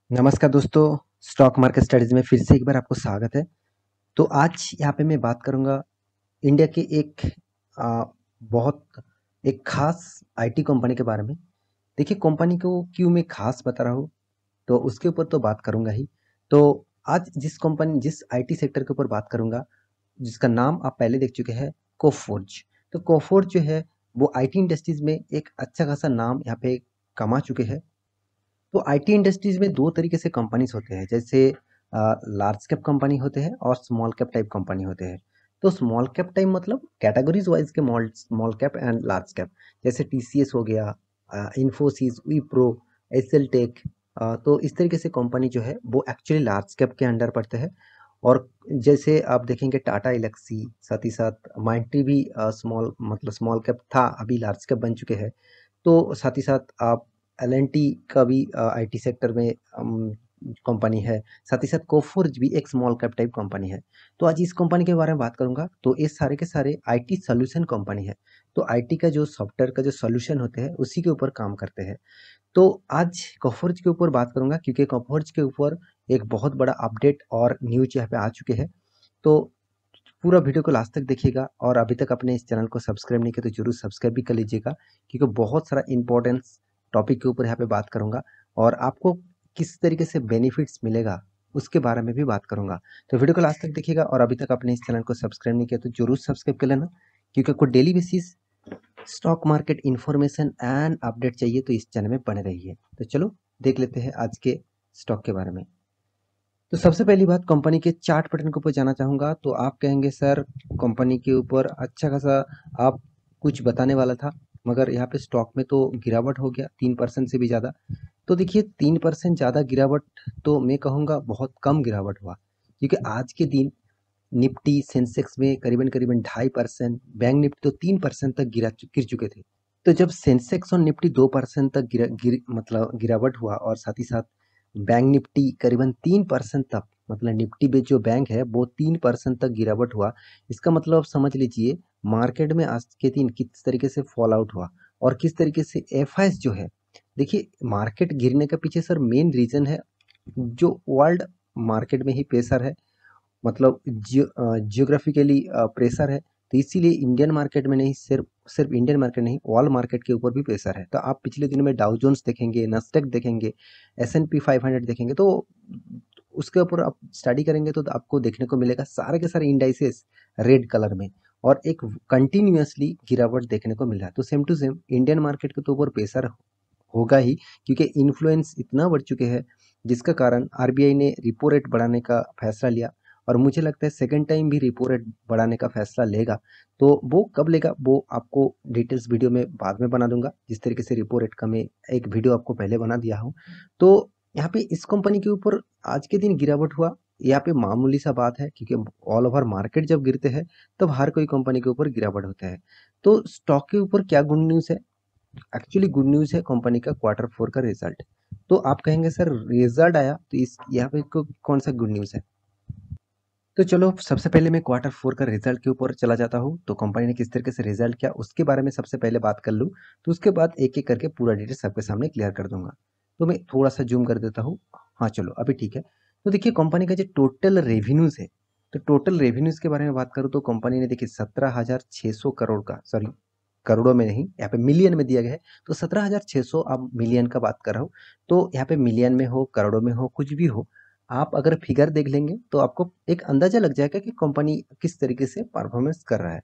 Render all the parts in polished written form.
नमस्कार दोस्तों, stock market studies में फिर से एक बार आपको स्वागत है। तो आज यहाँ पे मैं बात करूँगा इंडिया के एक अ, बहुत एक खास आईटी कंपनी के बारे में। देखिए कंपनी को क्यों मैं खास बता रहा हूँ, तो उसके ऊपर तो बात करूँगा ही। तो आज जिस आईटी सेक्टर के ऊपर बात करूँगा, जिसका नाम आप पहले देख चुके हैं, कोफोर्ज। तो कोफोर्ज जो है वो आईटी इंडस्ट्रीज में एक अच्छा खासा नाम यहाँ पे कमा चुके हैं। तो आईटी इंडस्ट्रीज में दो तरीके से कंपनीज होते हैं, जैसे लार्ज कैप कंपनी होते हैं और स्मॉल कैप टाइप कंपनी होते हैं। तो स्मॉल कैप टाइप मतलब कैटेगरीज वाइज के small cap and large cap, जैसे टीसीएस हो गया, इन्फोसिस, विप्रो, एसएल टेक। तो इस तरीके से कंपनी जो है वो एक्चुअली लार्ज कैप के अंडर पड़ते हैं। और जैसे आप देखेंगे टाटा एलेक्सी, साथ ही साथ माइंट्री भी स्मॉल मतलब स्मॉल कैप था, अभी लार्ज कैप बन चुके हैं। तो साथ ही साथ आप एल&टी का भी आईटी सेक्टर में कंपनी है। साथ ही साथ कोफोर्ज भी एक स्मॉल कैप टाइप कंपनी है। तो आज इस कंपनी के बारे में बात करूंगा। तो ये सारे के सारे आईटी सॉल्यूशन कंपनी है। तो आईटी का जो सॉफ्टवेयर का जो सॉल्यूशन होते हैं उसी के ऊपर काम करते हैं। तो आज कोफोर्ज के ऊपर बात करूंगा, क्योंकि कोफोर्ज के ऊपर एक बहुत बड़ा अपडेट और न्यूज यहाँ पे आ चुके हैं। तो पूरा वीडियो को लास्ट तक देखिएगा, और अभी तक अपने इस चैनल को सब्सक्राइब नहीं किया तो जरूर सब्सक्राइब भी कर लीजिएगा, क्योंकि बहुत सारा इंपॉर्टेंस टॉपिक के ऊपर यहाँ पे बात करूंगा। और आपको किस तरीके से बेनिफिट्स मिलेगा उसके बारे में भी बात करूंगा। तो वीडियो को लास्ट तक देखिएगा, और अभी तक अपने इस चैनल को सब्सक्राइब नहीं किया तो जरूर सब्सक्राइब कर लेना, क्योंकि आपको daily basis stock market information and update चाहिए तो इस चैनल में बने रहिए। तो चलो देख लेते हैं आज के स्टॉक के बारे में। तो सबसे पहली बात, कंपनी के चार्ट पैटर्न के ऊपर जाना चाहूंगा। तो आप कहेंगे सर कंपनी के ऊपर अच्छा खासा आप कुछ बताने वाला था, मगर यहाँ पे स्टॉक में तो गिरावट हो गया 3% से भी ज़्यादा। तो देखिए 3% ज़्यादा गिरावट तो मैं कहूँगा बहुत कम गिरावट हुआ, क्योंकि आज के दिन निफ्टी सेंसेक्स में करीबन करीबन 2.5%, बैंक निफ्टी तो 3% तक गिर चुके थे। तो जब सेंसेक्स और निफ्टी 2% तक मतलब गिरावट हुआ, और साथ ही साथ बैंक निफ्टी करीबन 3% तक, मतलब निफ्टी में जो बैंक है वो 3% तक गिरावट हुआ। इसका मतलब आप समझ लीजिए मार्केट में आज के दिन किस तरीके से फॉल आउट हुआ, और किस तरीके से एफआईएस जो है। देखिए मार्केट गिरने का पीछे सर मेन रीजन है जो वर्ल्ड मार्केट में ही प्रेशर है, मतलब जियोग्राफिकली प्रेशर है। तो इसीलिए इंडियन मार्केट में नहीं, सिर्फ सिर्फ इंडियन मार्केट नहीं, ऑल मार्केट के ऊपर भी प्रेशर है। तो आप पिछले दिनों में डाउ जोन्स देखेंगे, नास्डैक देखेंगे, S&P 500 देखेंगे, तो उसके ऊपर आप स्टडी करेंगे तो आपको देखने को मिलेगा सारे के सारे इंडाइसेस रेड कलर में, और एक कंटिन्यूअसली गिरावट देखने को मिल रहा है। तो same to same Indian market के तो ऊपर प्रेशर होगा ही, क्योंकि इन्फ्लुएंस इतना बढ़ चुके हैं, जिसका कारण आरबीआई ने रिपो रेट बढ़ाने का फैसला लिया। और मुझे लगता है सेकेंड टाइम भी रिपो रेट बढ़ाने का फैसला लेगा। तो वो कब लेगा वो आपको डिटेल्स वीडियो में बाद में बना दूंगा, जिस तरीके से रिपो रेट का मैं एक वीडियो आपको पहले बना दिया हूँ। तो यहाँ पे इस कंपनी के ऊपर आज के दिन गिरावट हुआ, यहाँ पे मामूली सा बात है, क्योंकि ऑल ओवर मार्केट जब गिरते हैं तब हर कोई कंपनी के ऊपर गिरावट होता है। तो स्टॉक के ऊपर क्या गुड न्यूज़ है? एक्चुअली गुड न्यूज़ है कंपनी का Q4 का रिजल्ट। तो आप कहेंगे सर रिजल्ट आया तो इस यहाँ पे कौन सा गुड न्यूज़ है? तो चलो सबसे पहले मैं Q4 का रिजल्ट के ऊपर चला जाता हूँ। तो कंपनी ने किस तरीके से रिजल्ट किया उसके बारे में सबसे पहले बात कर लूँ, तो उसके बाद एक एक करके पूरा डिटेल सबके सामने क्लियर कर दूंगा। तो मैं थोड़ा सा जूम कर देता हूँ। हाँ चलो अभी ठीक है। तो देखिए कंपनी का जो टोटल रेवेन्यूज है, तो टोटल रेवेन्यूज के बारे में बात करूँ तो कंपनी ने देखिए 17,600 करोड़ का, सॉरी करोड़ों में नहीं, यहाँ पे मिलियन में दिया गया है। तो 17,600, अब मिलियन का बात कर रहा हूँ। तो यहाँ पे मिलियन में हो, करोड़ों में हो, कुछ भी हो, आप अगर फिगर देख लेंगे तो आपको एक अंदाजा लग जाएगा कि कंपनी किस तरीके से परफॉर्मेंस कर रहा है।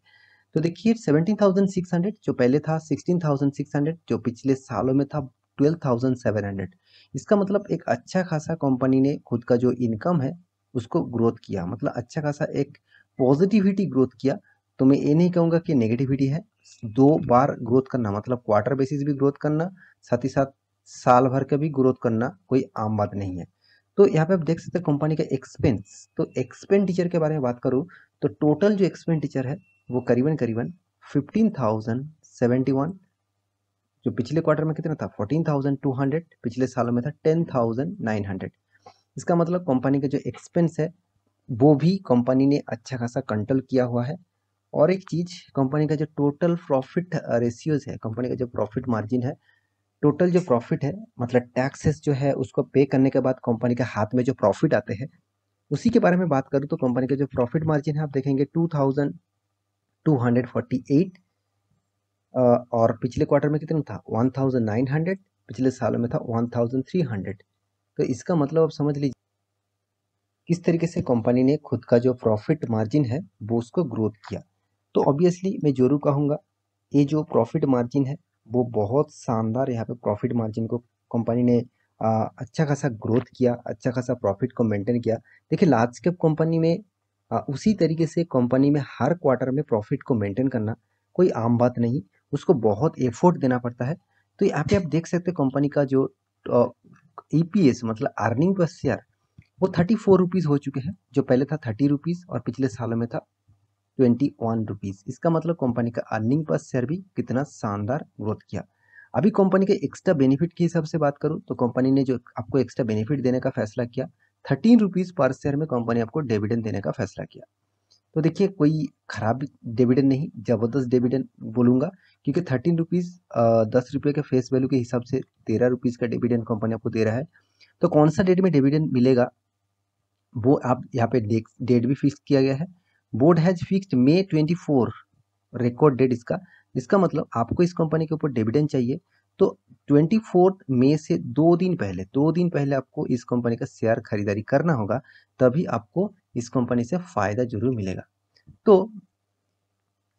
तो देखिए 17,600 जो पहले था, 16,600 जो पिछले सालों में था, 12,700। इसका मतलब एक अच्छा खासा कंपनी ने खुद का जो इनकम है उसको ग्रोथ किया, मतलब अच्छा खासा एक पॉजिटिविटी ग्रोथ किया। तो मैं ये नहीं कहूँगा कि नेगेटिविटी है। दो बार ग्रोथ करना मतलब क्वार्टर बेसिस भी ग्रोथ करना, साथ ही साथ साल भर का भी ग्रोथ करना कोई आम बात नहीं है। तो यहाँ पे आप देख सकते हैं कंपनी का एक्सपेंस। तो एक्सपेंडिचर के बारे में बात करूँ तो टोटल जो एक्सपेंडिचर है वो करीबन करीबन 15,071, जो पिछले क्वार्टर में कितना था 14,200, पिछले सालों में था 10,900। इसका मतलब कंपनी का जो एक्सपेंस है वो भी कंपनी ने अच्छा खासा कंट्रोल किया हुआ है। और एक चीज, कंपनी का जो टोटल प्रॉफिट रेशियोज है, कंपनी का जो प्रॉफिट मार्जिन है, टोटल जो प्रॉफिट है मतलब टैक्सेस जो है उसको पे करने के बाद कंपनी के हाथ में जो प्रॉफिट आते हैं उसी के बारे में बात करूँ तो कंपनी का जो प्रॉफिट मार्जिन है आप देखेंगे 2248 और पिछले क्वार्टर में कितना था 1900, पिछले सालों में था 1300। तो इसका मतलब आप समझ लीजिए किस तरीके से कंपनी ने खुद का जो प्रॉफिट मार्जिन है वो उसको ग्रोथ किया। तो ऑब्वियसली मैं जरूर कहूँगा ये जो प्रॉफिट मार्जिन है वो बहुत शानदार यहाँ पे प्रॉफिट मार्जिन को कंपनी ने अच्छा खासा ग्रोथ किया, अच्छा खासा प्रॉफिट को मेंटेन किया। देखिए लार्ज कैप कंपनी में उसी तरीके से कंपनी में हर क्वार्टर में प्रॉफिट को मेंटेन करना कोई आम बात नहीं, उसको बहुत एफर्ट देना पड़ता है। तो यहाँ पे आप देख सकते हैं कंपनी का जो ईपीएस मतलब अर्निंग पर शेयर वो 34 रुपीज़ हो चुके हैं, जो पहले था 30 रुपीज़ और पिछले सालों में था 21 रुपीज़। इसका मतलब कंपनी का अर्निंग पर शेयर भी कितना शानदार ग्रोथ किया। अभी कंपनी के एक्स्ट्रा बेनिफिट के हिसाब से बात करूं तो कंपनी ने जो आपको एक्स्ट्रा बेनिफिट देने का फैसला किया 13 रुपीज़ पर शेयर में कंपनी आपको डिविडेंड देने का फैसला किया। तो देखिए कोई खराब डिविडेंड नहीं, जबरदस्त डिविडेंड बोलूंगा, क्योंकि 13 रुपीज़ 10 रुपये के फेस वैल्यू के हिसाब से 13 रुपीज़ का डिविडेंड कंपनी आपको दे रहा है। तो कौन सा डेट में डिविडेंड मिलेगा वो आप यहाँ पे डेट भी फिक्स किया गया है। Board has fixed May 24 record date इसका। इसका मतलब आपको इस कंपनी के ऊपर डिविडेंड चाहिए तो 24 मई से 2 दिन पहले आपको इस कंपनी का शेयर खरीदारी करना होगा, तभी आपको इस कंपनी से फायदा जरूर मिलेगा। तो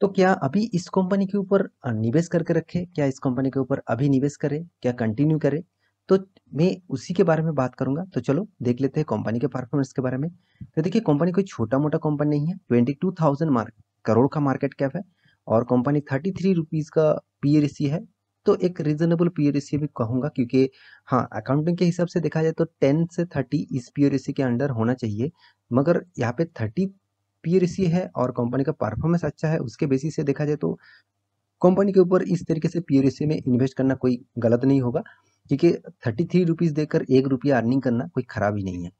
क्या अभी इस कंपनी के ऊपर निवेश करके रखें, क्या इस कंपनी के ऊपर अभी निवेश करें, क्या कंटिन्यू करें? तो मैं उसी के बारे में बात करूंगा। तो चलो देख लेते हैं कंपनी के परफॉर्मेंस के बारे में। तो देखिए कंपनी कोई छोटा मोटा कंपनी नहीं है, 22,000 करोड़ का मार्केट कैप है और कंपनी 33 रुपीज़ का पी रेशियो है। तो एक रीजनेबल पी रेशियो भी कहूंगा, क्योंकि हाँ अकाउंटिंग के हिसाब से देखा जाए तो 10 से 30 इस पी रेशियो के अंडर होना चाहिए, मगर यहाँ पे 30 पी रेशियो है और कंपनी का परफॉर्मेंस अच्छा है, उसके बेसिस से देखा जाए तो कंपनी के ऊपर इस तरीके से पी रेशियो में इन्वेस्ट करना कोई गलत नहीं होगा, क्योंकि 33 रुपीज़ देकर 1 रुपया अर्निंग करना कोई खराब ही नहीं है।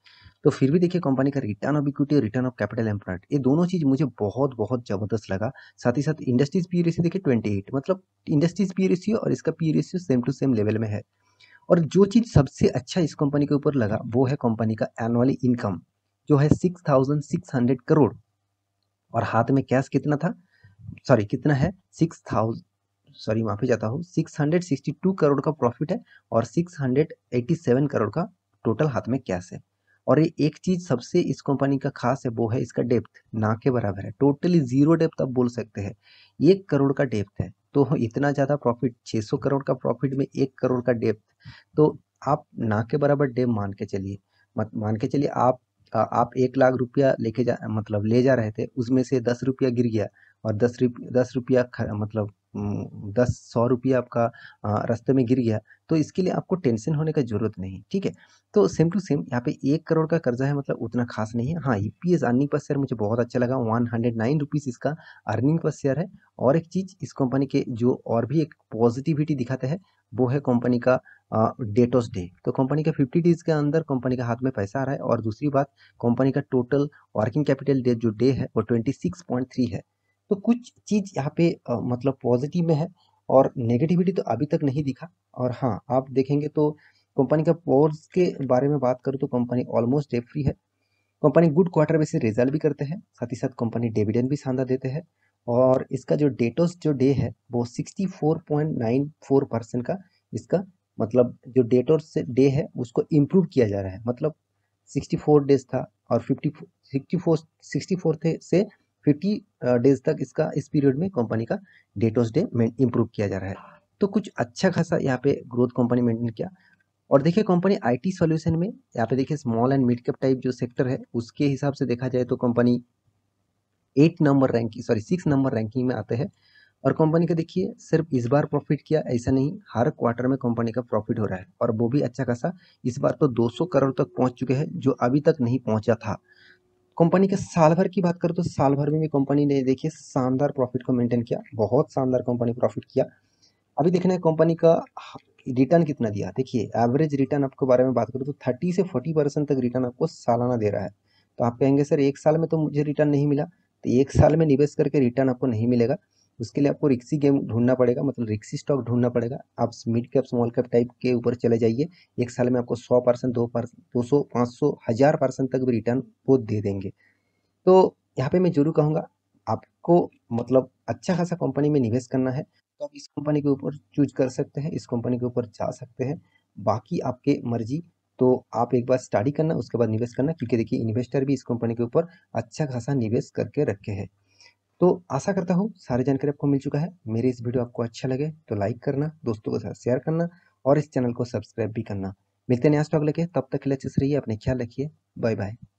तो फिर भी देखिए कंपनी का रिटर्न ऑफ इक्विटी और रिटर्न ऑफ कैपिटल एम्प्लॉयड ये दोनों चीज मुझे बहुत बहुत जबरदस्त लगा। साथ ही साथ इंडस्ट्रीज पी रेशियो देखिए 28, मतलब इंडस्ट्रीज पी रेशियो और इसका P ratio same to same level में है। और जो चीज सबसे अच्छा इस कंपनी के ऊपर लगा वो है कंपनी का एनुअली इनकम जो है 6,600 करोड़, और हाथ में कैश कितना था, सॉरी कितना है 6,000, सॉरी माफी चाहता हूँ 662 करोड़ का प्रॉफिट है और 687 करोड़ का टोटल हाथ में कैश है। और ये एक चीज सबसे इस कंपनी का खास है वो है इसका डेप्थ ना के बराबर है, टोटली जीरो डेप्थ आप बोल सकते हैं, 1 करोड़ का डेप्थ है। तो इतना ज्यादा प्रॉफिट 600 करोड़ का प्रॉफिट में 1 करोड़ का डेप्थ, तो आप ना के बराबर डेप्थ मान के चलिए, मत मान के चलिए आप 1 लाख रुपया लेके जा मतलब ले जा रहे थे, उसमें से 10 रुपया गिर गया और 10 रुपया मतलब 100 रुपया आपका रास्ते में गिर गया, तो इसके लिए आपको टेंशन होने का जरूरत नहीं, ठीक है। तो सेम टू सेम यहाँ पे 1 करोड़ का कर्जा है, मतलब उतना खास नहीं है। हाँ ईपीएस अर्निंग पर शेयर मुझे बहुत अच्छा लगा, 109 रुपीज़ इसका अर्निंग पर शेयर है। और एक चीज इस कंपनी के जो और भी एक पॉजिटिविटी दिखाते हैं वो है कंपनी का डेटोस डे। तो कंपनी का 50 डेज के अंदर कंपनी के हाथ में पैसा आ रहा है। और दूसरी बात कंपनी का टोटल वर्किंग कैपिटल डे जो डे है वो 26.3 है। तो कुछ चीज यहाँ पे मतलब पॉजिटिव में है और नेगेटिविटी तो अभी तक नहीं दिखा। और हाँ आप देखेंगे तो कंपनी का पोर्स के बारे में बात करूँ तो कंपनी ऑलमोस्ट डेट फ्री है। Company good quarter basis result भी करते हैं, साथ ही साथ कंपनी डिविडेंड भी शानदार देते हैं। और इसका जो डेटोस जो डे है वो 64.94% का इसका मतलब जो डेटोस डे है उसको इम्प्रूव किया जा रहा है। मतलब 64 डेज था और 64 थे से 50 डेज तक इसका इस पीरियड में कंपनी का डेटोस डे में इम्प्रूव किया जा रहा है। तो कुछ अच्छा खासा यहाँ पे ग्रोथ कंपनी मेंटेन किया। और देखिए कंपनी आईटी सॉल्यूशन में यहाँ पे देखिए small and mid cap type जो सेक्टर है उसके हिसाब से देखा जाए तो कंपनी 6 नंबर रैंकिंग में आते हैं। और कंपनी का देखिए सिर्फ इस बार प्रॉफिट किया ऐसा नहीं, हर क्वार्टर में कंपनी का प्रॉफिट हो रहा है और वो भी अच्छा खासा। इस बार तो 200 करोड़ तक पहुंच चुके हैं जो अभी तक नहीं पहुंचा था। कंपनी के साल भर की बात करूँ तो साल भर में भी कंपनी ने देखिए शानदार प्रॉफिट को मेंटेन किया, बहुत शानदार कंपनी प्रॉफिट किया। अभी देखना है कंपनी का रिटर्न कितना दिया। देखिए एवरेज रिटर्न आपको बारे में बात करूँ तो 30 से 40% तक रिटर्न आपको सालाना दे रहा है। तो आप कहेंगे सर 1 साल में तो मुझे रिटर्न नहीं मिला, तो 1 साल में निवेश करके रिटर्न आपको नहीं मिलेगा। उसके लिए आपको रिक्सी गेम ढूंढना पड़ेगा, मतलब रिक्सी स्टॉक ढूंढना पड़ेगा। आप mid cap small cap type के ऊपर चले जाइए, एक साल में आपको 100%, 2%, 200, 500, 1000% तक भी रिटर्न वो दे देंगे। तो यहाँ पे मैं जरूर कहूँगा, आपको मतलब अच्छा खासा कंपनी में निवेश करना है तो आप इस कंपनी के ऊपर चूज कर सकते हैं, इस कंपनी के ऊपर जा सकते हैं। बाकी आपके मर्जी। तो आप एक बार स्टडी करना, उसके बाद निवेश करना, क्योंकि देखिए इन्वेस्टर भी इस कंपनी के ऊपर अच्छा खासा निवेश करके रखे हैं। तो आशा करता हूँ सारी जानकारी आपको मिल चुका है। मेरी इस वीडियो आपको अच्छा लगे तो लाइक करना, दोस्तों के साथ शेयर करना और इस चैनल को सब्सक्राइब भी करना। मिलते हैं नया स्टॉक लेके, तब तक के लिए अच्छे से रहिए, अपने ख्याल रखिए। Bye bye.